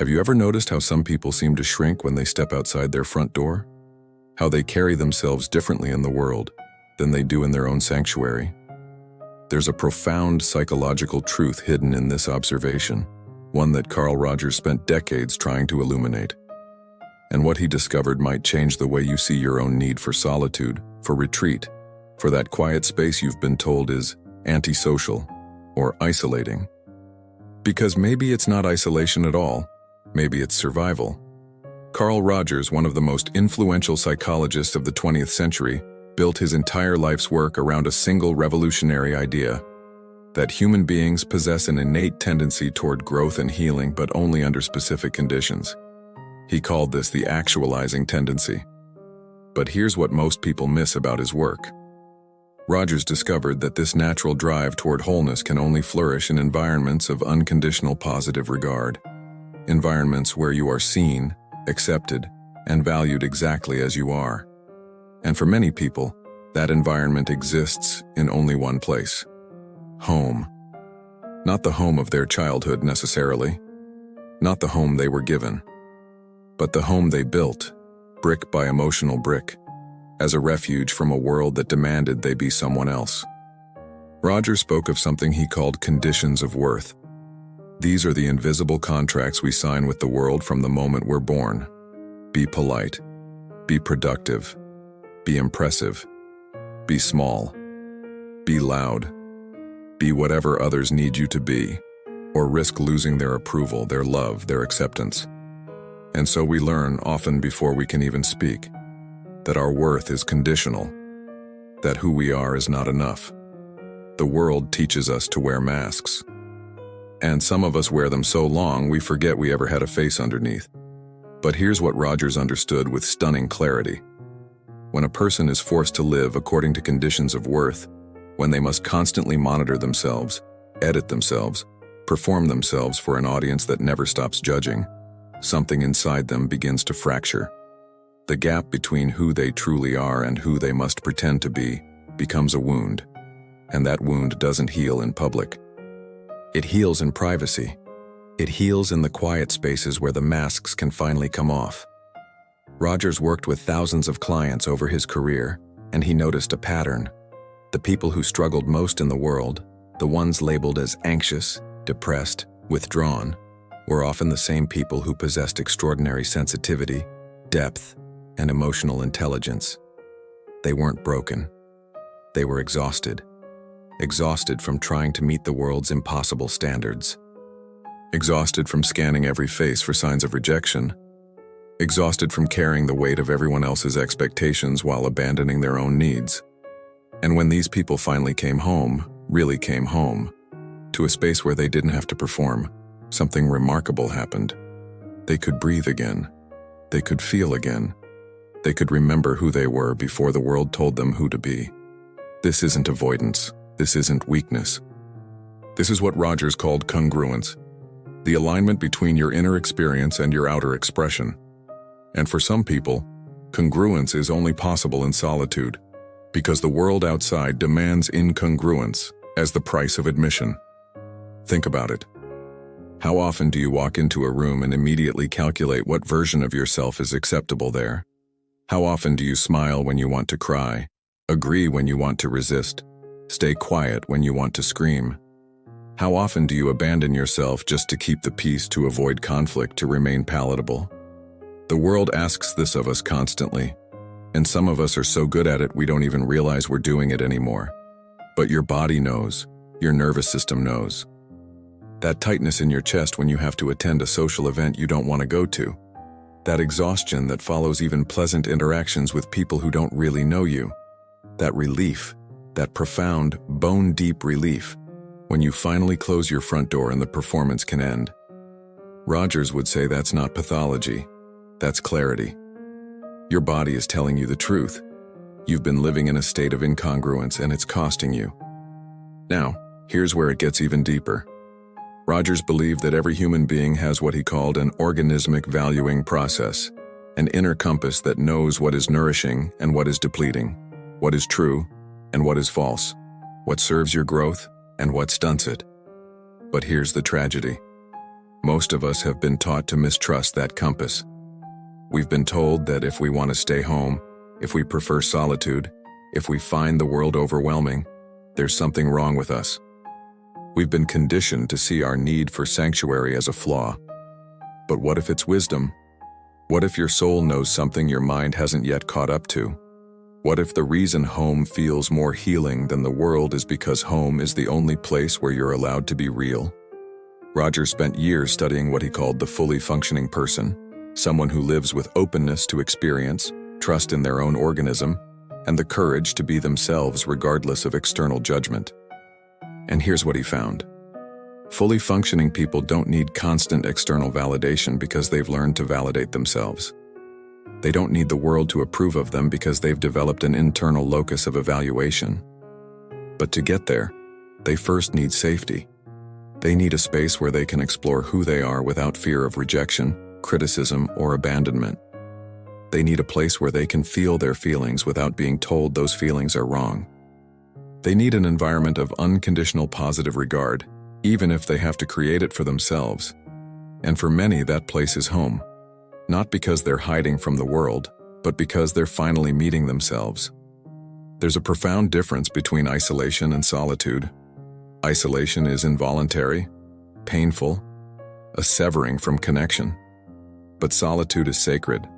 Have you ever noticed how some people seem to shrink when they step outside their front door? How they carry themselves differently in the world than they do in their own sanctuary? There's a profound psychological truth hidden in this observation, one that Carl Rogers spent decades trying to illuminate. And what he discovered might change the way you see your own need for solitude, for retreat, for that quiet space you've been told is antisocial or isolating. Because maybe it's not isolation at all, maybe it's survival. Carl Rogers, one of the most influential psychologists of the 20th century, built his entire life's work around a single revolutionary idea: that human beings possess an innate tendency toward growth and healing, but only under specific conditions. He called this the actualizing tendency. But here's what most people miss about his work. Rogers discovered that this natural drive toward wholeness can only flourish in environments of unconditional positive regard. Environments where you are seen, accepted, and valued exactly as you are. And for many people, that environment exists in only one place: home. Not the home of their childhood necessarily, not the home they were given, but the home they built, brick by emotional brick, as a refuge from a world that demanded they be someone else. Rogers spoke of something he called conditions of worth. These are the invisible contracts we sign with the world from the moment we're born. Be polite. Be productive. Be impressive. Be small. Be loud. Be whatever others need you to be, or risk losing their approval, their love, their acceptance. And so we learn, often before we can even speak, that our worth is conditional, that who we are is not enough. The world teaches us to wear masks. And some of us wear them so long we forget we ever had a face underneath. But here's what Rogers understood with stunning clarity. When a person is forced to live according to conditions of worth, when they must constantly monitor themselves, edit themselves, perform themselves for an audience that never stops judging, something inside them begins to fracture. The gap between who they truly are and who they must pretend to be becomes a wound, and that wound doesn't heal in public. It heals in privacy. It heals in the quiet spaces where the masks can finally come off. Rogers worked with thousands of clients over his career, and he noticed a pattern. The people who struggled most in the world, the ones labeled as anxious, depressed, withdrawn, were often the same people who possessed extraordinary sensitivity, depth, and emotional intelligence. They weren't broken. They were exhausted. Exhausted from trying to meet the world's impossible standards. Exhausted from scanning every face for signs of rejection. Exhausted from carrying the weight of everyone else's expectations while abandoning their own needs. And when these people finally came home, really came home, to a space where they didn't have to perform, something remarkable happened. They could breathe again. They could feel again. They could remember who they were before the world told them who to be. This isn't avoidance. This isn't weakness. This is what Rogers called congruence, the alignment between your inner experience and your outer expression. And for some people, congruence is only possible in solitude, because the world outside demands incongruence as the price of admission. Think about it. How often do you walk into a room and immediately calculate what version of yourself is acceptable there? How often do you smile when you want to cry, agree when you want to resist, stay quiet when you want to scream? How often do you abandon yourself just to keep the peace, to avoid conflict, to remain palatable? The world asks this of us constantly, and some of us are so good at it we don't even realize we're doing it anymore. But your body knows, your nervous system knows. That tightness in your chest when you have to attend a social event you don't want to go to. That exhaustion that follows even pleasant interactions with people who don't really know you. That relief, that profound, bone-deep relief, when you finally close your front door and the performance can end. Rogers would say that's not pathology, that's clarity. Your body is telling you the truth. You've been living in a state of incongruence and it's costing you. Now, here's where it gets even deeper. Rogers believed that every human being has what he called an organismic valuing process, an inner compass that knows what is nourishing and what is depleting, what is true and what is false, what serves your growth and what stunts it. But here's the tragedy. Most of us have been taught to mistrust that compass. We've been told that if we want to stay home, if we prefer solitude, if we find the world overwhelming, there's something wrong with us. We've been conditioned to see our need for sanctuary as a flaw. But what if it's wisdom? What if your soul knows something your mind hasn't yet caught up to? What if the reason home feels more healing than the world is because home is the only place where you're allowed to be real? Rogers spent years studying what he called the fully functioning person, someone who lives with openness to experience, trust in their own organism, and the courage to be themselves regardless of external judgment. And here's what he found. Fully functioning people don't need constant external validation because they've learned to validate themselves. They don't need the world to approve of them because they've developed an internal locus of evaluation. But to get there, they first need safety. They need a space where they can explore who they are without fear of rejection, criticism, or abandonment. They need a place where they can feel their feelings without being told those feelings are wrong. They need an environment of unconditional positive regard, even if they have to create it for themselves. And for many, that place is home. Not because they're hiding from the world, but because they're finally meeting themselves. There's a profound difference between isolation and solitude. Isolation is involuntary, painful, a severing from connection. But solitude is sacred.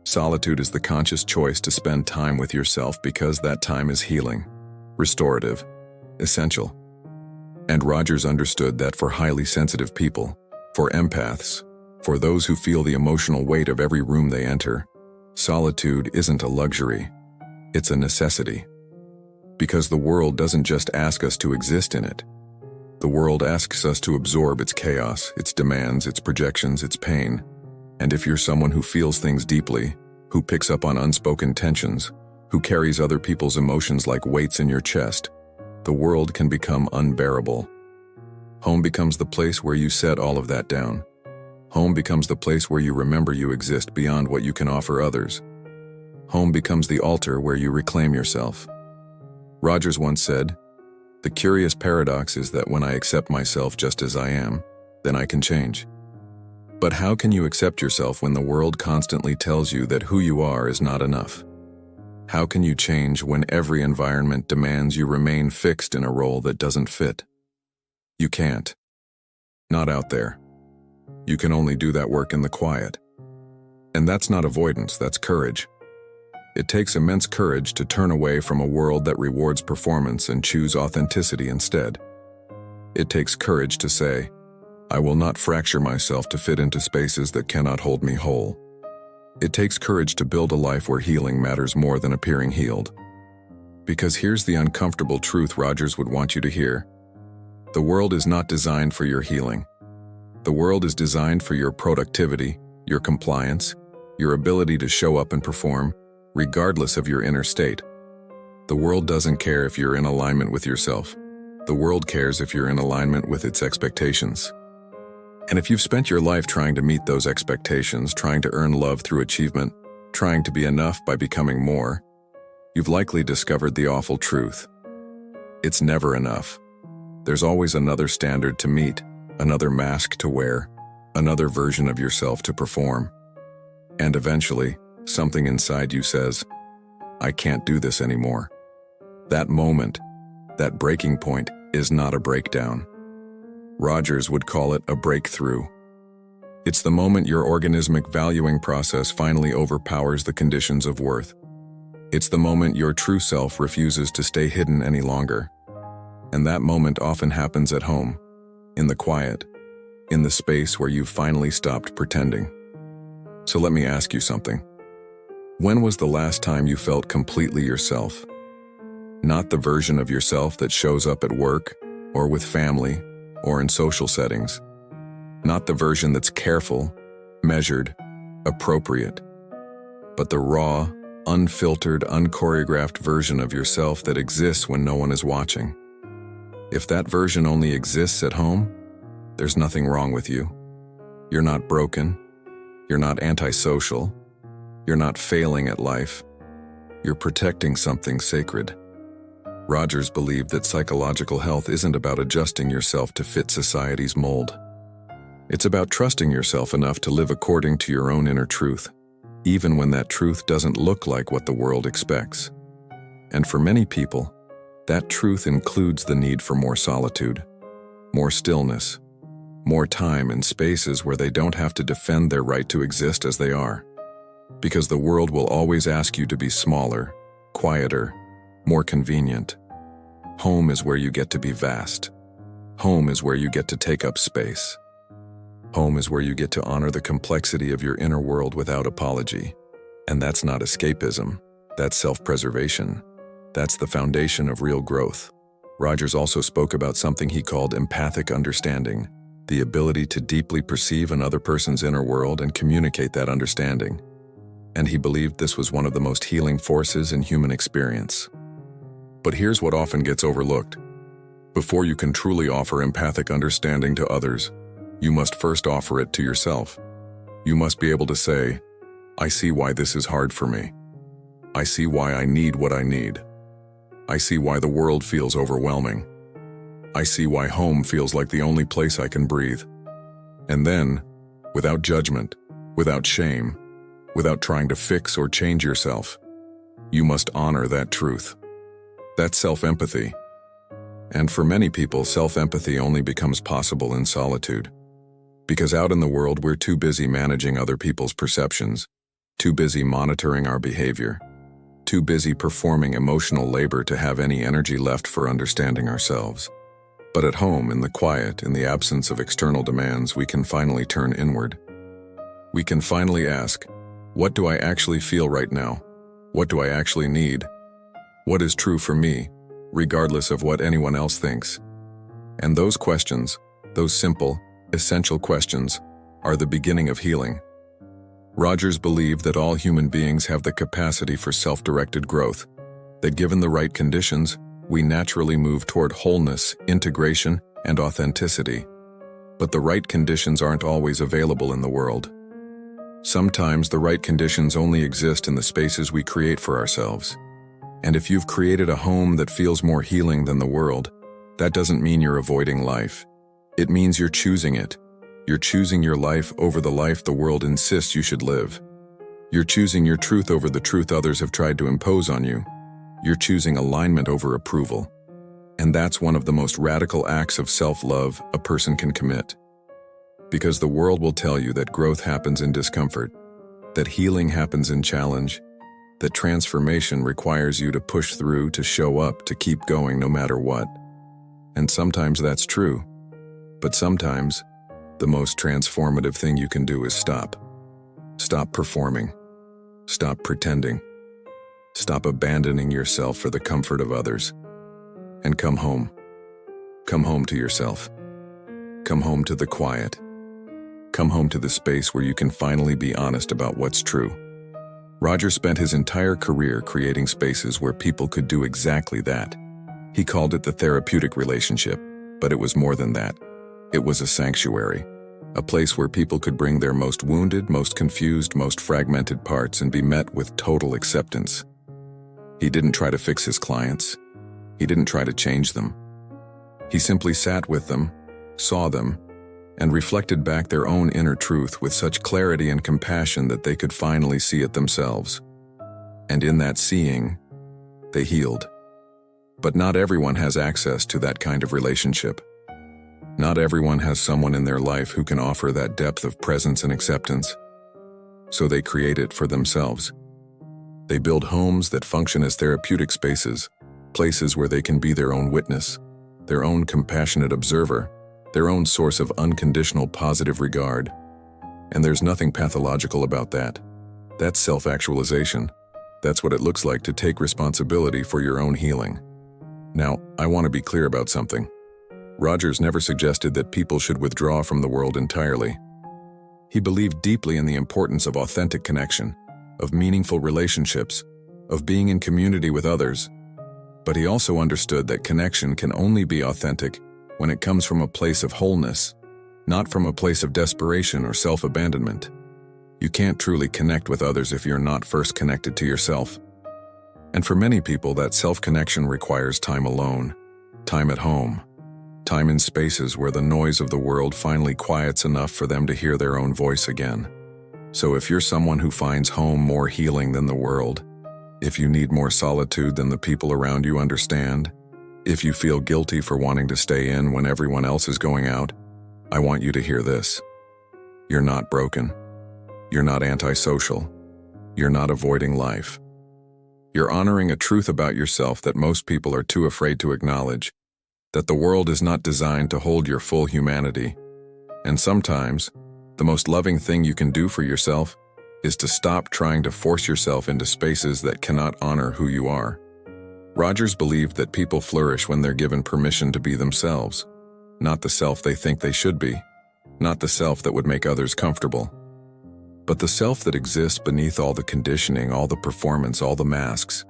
Solitude is the conscious choice to spend time with yourself because that time is healing, restorative, essential. And Rogers understood that for highly sensitive people, for empaths, for those who feel the emotional weight of every room they enter, solitude isn't a luxury, it's a necessity. Because the world doesn't just ask us to exist in it. The world asks us to absorb its chaos, its demands, its projections, its pain. And if you're someone who feels things deeply, who picks up on unspoken tensions, who carries other people's emotions like weights in your chest, the world can become unbearable. Home becomes the place where you set all of that down. Home becomes the place where you remember you exist beyond what you can offer others. Home becomes the altar where you reclaim yourself. Rogers once said, "The curious paradox is that when I accept myself just as I am, then I can change." But how can you accept yourself when the world constantly tells you that who you are is not enough? How can you change when every environment demands you remain fixed in a role that doesn't fit? You can't. Not out there. You can only do that work in the quiet. And that's not avoidance, that's courage. It takes immense courage to turn away from a world that rewards performance and choose authenticity instead. It takes courage to say, I will not fracture myself to fit into spaces that cannot hold me whole. It takes courage to build a life where healing matters more than appearing healed. Because here's the uncomfortable truth Rogers would want you to hear. The world is not designed for your healing. The world is designed for your productivity, your compliance, your ability to show up and perform, regardless of your inner state. The world doesn't care if you're in alignment with yourself. The world cares if you're in alignment with its expectations. And if you've spent your life trying to meet those expectations, trying to earn love through achievement, trying to be enough by becoming more, you've likely discovered the awful truth. It's never enough. There's always another standard to meet, another mask to wear, another version of yourself to perform. And eventually, something inside you says, I can't do this anymore. That moment, that breaking point, is not a breakdown. Rogers would call it a breakthrough. It's the moment your organismic valuing process finally overpowers the conditions of worth. It's the moment your true self refuses to stay hidden any longer. And that moment often happens at home, in the quiet, in the space where you've finally stopped pretending. So let me ask you something. When was the last time you felt completely yourself? Not the version of yourself that shows up at work, or with family, or in social settings. Not the version that's careful, measured, appropriate, but the raw, unfiltered, unchoreographed version of yourself that exists when no one is watching. If that version only exists at home, there's nothing wrong with you. You're not broken. You're not antisocial. You're not failing at life. You're protecting something sacred. Rogers believed that psychological health isn't about adjusting yourself to fit society's mold. It's about trusting yourself enough to live according to your own inner truth, even when that truth doesn't look like what the world expects. And for many people, that truth includes the need for more solitude, more stillness, more time in spaces where they don't have to defend their right to exist as they are. Because the world will always ask you to be smaller, quieter, more convenient. Home is where you get to be vast. Home is where you get to take up space. Home is where you get to honor the complexity of your inner world without apology. And that's not escapism, that's self-preservation. That's the foundation of real growth. Rogers also spoke about something he called empathic understanding, the ability to deeply perceive another person's inner world and communicate that understanding. And he believed this was one of the most healing forces in human experience. But here's what often gets overlooked. Before you can truly offer empathic understanding to others, you must first offer it to yourself. You must be able to say, I see why this is hard for me. I see why I need what I need. I see why the world feels overwhelming. I see why home feels like the only place I can breathe. And then, without judgment, without shame, without trying to fix or change yourself, you must honor that truth. That's self-empathy. And for many people, self-empathy only becomes possible in solitude. Because out in the world, we're too busy managing other people's perceptions, too busy monitoring our behavior, too busy performing emotional labor to have any energy left for understanding ourselves. But at home, in the quiet, in the absence of external demands, we can finally turn inward. We can finally ask, what do I actually feel right now? What do I actually need? What is true for me, regardless of what anyone else thinks? And those questions, those simple, essential questions, are the beginning of healing. Rogers believed that all human beings have the capacity for self-directed growth, that given the right conditions, we naturally move toward wholeness, integration, and authenticity. But the right conditions aren't always available in the world. Sometimes the right conditions only exist in the spaces we create for ourselves. And if you've created a home that feels more healing than the world, that doesn't mean you're avoiding life. It means you're choosing it. You're choosing your life over the life the world insists you should live. You're choosing your truth over the truth others have tried to impose on you. You're choosing alignment over approval. And that's one of the most radical acts of self-love a person can commit. Because the world will tell you that growth happens in discomfort, that healing happens in challenge, that transformation requires you to push through, to show up, to keep going no matter what. And sometimes that's true. But sometimes, the most transformative thing you can do is stop. Stop performing. Stop pretending. Stop abandoning yourself for the comfort of others. And come home. Come home to yourself. Come home to the quiet. Come home to the space where you can finally be honest about what's true. Roger spent his entire career creating spaces where people could do exactly that. He called it the therapeutic relationship, but it was more than that. It was a sanctuary, a place where people could bring their most wounded, most confused, most fragmented parts and be met with total acceptance. He didn't try to fix his clients. He didn't try to change them. He simply sat with them, saw them, and reflected back their own inner truth with such clarity and compassion that they could finally see it themselves. And in that seeing, they healed. But not everyone has access to that kind of relationship. Not everyone has someone in their life who can offer that depth of presence and acceptance. So they create it for themselves. They build homes that function as therapeutic spaces, places where they can be their own witness, their own compassionate observer, their own source of unconditional positive regard. And there's nothing pathological about that. That's self-actualization. That's what it looks like to take responsibility for your own healing. Now, I want to be clear about something. Rogers never suggested that people should withdraw from the world entirely. He believed deeply in the importance of authentic connection, of meaningful relationships, of being in community with others. But he also understood that connection can only be authentic when it comes from a place of wholeness, not from a place of desperation or self-abandonment. You can't truly connect with others if you're not first connected to yourself. And for many people, that self-connection requires time alone, time at home, time in spaces where the noise of the world finally quiets enough for them to hear their own voice again. So if you're someone who finds home more healing than the world, if you need more solitude than the people around you understand, if you feel guilty for wanting to stay in when everyone else is going out, I want you to hear this. You're not broken. You're not antisocial. You're not avoiding life. You're honoring a truth about yourself that most people are too afraid to acknowledge, that the world is not designed to hold your full humanity. And sometimes, the most loving thing you can do for yourself is to stop trying to force yourself into spaces that cannot honor who you are. Rogers believed that people flourish when they're given permission to be themselves, not the self they think they should be, not the self that would make others comfortable, but the self that exists beneath all the conditioning, all the performance, all the masks.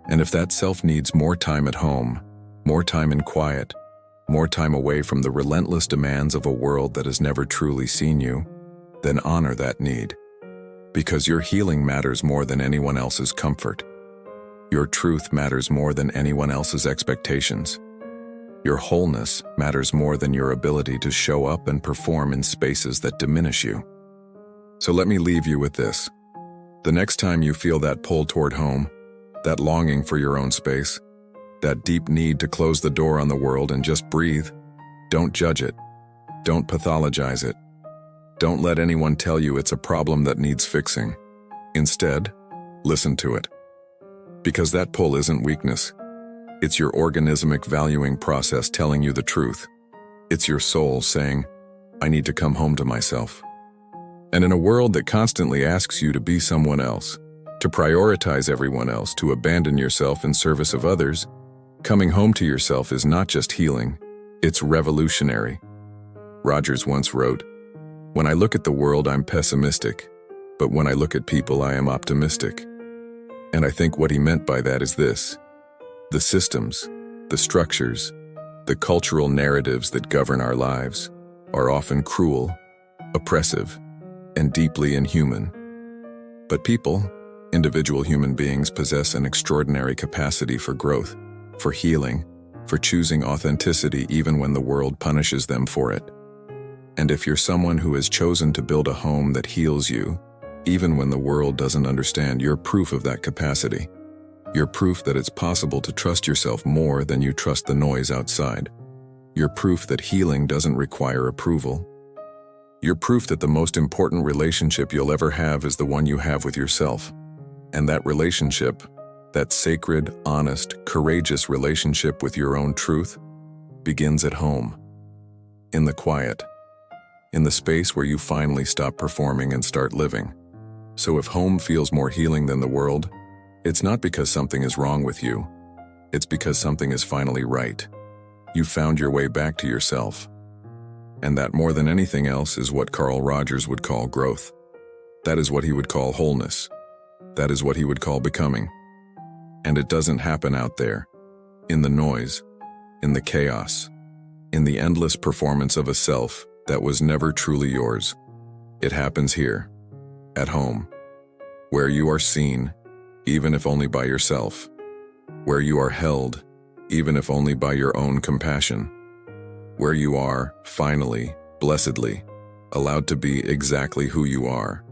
And if that self needs more time at home, more time in quiet, more time away from the relentless demands of a world that has never truly seen you, then honor that need. Because your healing matters more than anyone else's comfort. Your truth matters more than anyone else's expectations. Your wholeness matters more than your ability to show up and perform in spaces that diminish you. So let me leave you with this. The next time you feel that pull toward home, that longing for your own space, that deep need to close the door on the world and just breathe, don't judge it. Don't pathologize it. Don't let anyone tell you it's a problem that needs fixing. Instead, listen to it. Because that pull isn't weakness. It's your organismic valuing process telling you the truth. It's your soul saying, I need to come home to myself. And in a world that constantly asks you to be someone else, to prioritize everyone else, to abandon yourself in service of others, coming home to yourself is not just healing, it's revolutionary. Rogers once wrote, "When I look at the world, I'm pessimistic, but when I look at people, I am optimistic." And I think what he meant by that is this: the systems, the structures, the cultural narratives that govern our lives are often cruel, oppressive, and deeply inhuman. But people, individual human beings, possess an extraordinary capacity for growth, for healing, for choosing authenticity even when the world punishes them for it. And if you're someone who has chosen to build a home that heals you, even when the world doesn't understand, you're proof of that capacity. You're proof that it's possible to trust yourself more than you trust the noise outside. You're proof that healing doesn't require approval. You're proof that the most important relationship you'll ever have is the one you have with yourself. And that relationship, that sacred, honest, courageous relationship with your own truth, begins at home. In the quiet. In the space where you finally stop performing and start living. So if home feels more healing than the world, it's not because something is wrong with you. It's because something is finally right. You found your way back to yourself. And that, more than anything else, is what Carl Rogers would call growth. That is what he would call wholeness. That is what he would call becoming. And it doesn't happen out there, in the noise, in the chaos, in the endless performance of a self that was never truly yours. It happens here, at home, where you are seen, even if only by yourself, where you are held, even if only by your own compassion, where you are, finally, blessedly, allowed to be exactly who you are,